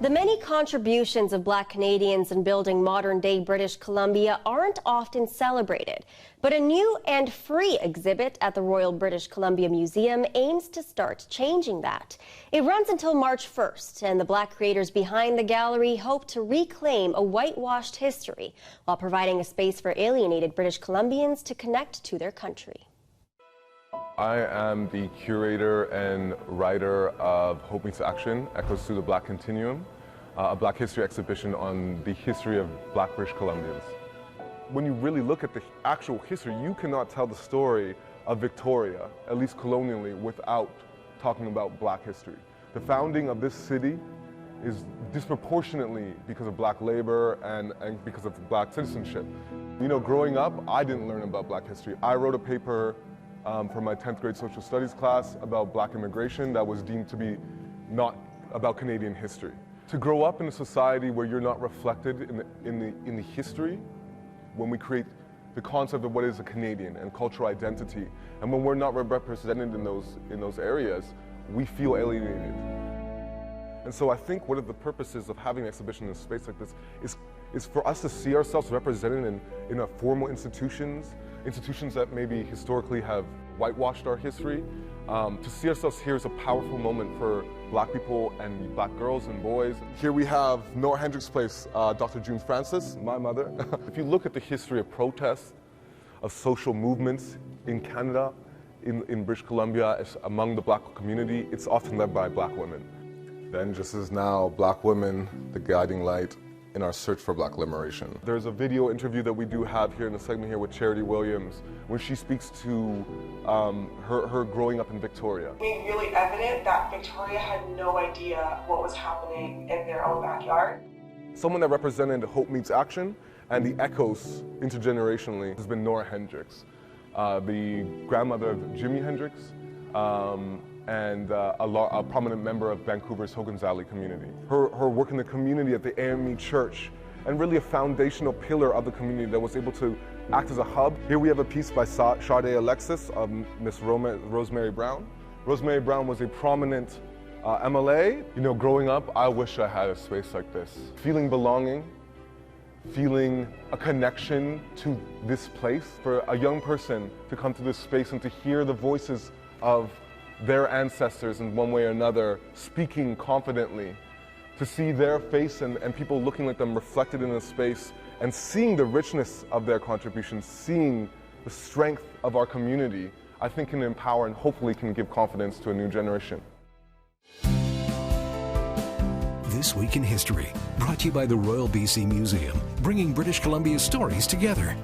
The many contributions of Black Canadians in building modern-day British Columbia aren't often celebrated, but a new and free exhibit at the Royal British Columbia Museum aims to start changing that. It runs until March 1st, and the Black creators behind the gallery hope to reclaim a whitewashed history while providing a space for alienated British Columbians to connect to their country. I am the curator and writer of Hope Meets Action, Echoes Through the Black Continuum, a Black history exhibition on the history of Black British Columbians. When you really look at the actual history, you cannot tell the story of Victoria, at least colonially, without talking about Black history. The founding of this city is disproportionately because of Black labor and because of Black citizenship. You know, growing up, I didn't learn about Black history. I wrote a paper for my 10th grade social studies class about Black immigration that was deemed to be not about Canadian history. To grow up in a society where you're not reflected in the history, when we create the concept of what is a Canadian and cultural identity, and when we're not represented in those areas, we feel alienated. And so I think one of the purposes of having an exhibition in a space like this is for us to see ourselves represented in a formal institutions that maybe historically have whitewashed our history, to see ourselves here is a powerful moment for Black people and Black girls and boys. Here we have Nora Hendricks' place, Dr. June Francis, my mother. If you look at the history of protests, of social movements in Canada, in British Columbia, among the Black community, it's often led by Black women. Then, just as now, Black women, the guiding light in our search for Black liberation. There's a video interview that we do have here in the segment here with Charity Williams, when she speaks to her growing up in Victoria. It made really evident that Victoria had no idea what was happening in their own backyard. Someone that represented Hope Meets Action and the echoes intergenerationally has been Nora Hendricks, the grandmother of Jimi Hendrix, and a prominent member of Vancouver's Hogan's Alley community. Her work in the community at the AME Church, and really a foundational pillar of the community that was able to act as a hub. Here we have a piece by Sade Alexis of Miss Rosemary Brown. Rosemary Brown was a prominent MLA. You know, growing up, I wish I had a space like this. Feeling belonging, feeling a connection to this place. For a young person to come to this space and to hear the voices of their ancestors in one way or another, speaking confidently, to see their face and people looking like them reflected in the space, and seeing the richness of their contributions, seeing the strength of our community, I think can empower and hopefully can give confidence to a new generation. This Week in History, brought to you by the Royal BC Museum, bringing British Columbia's stories together.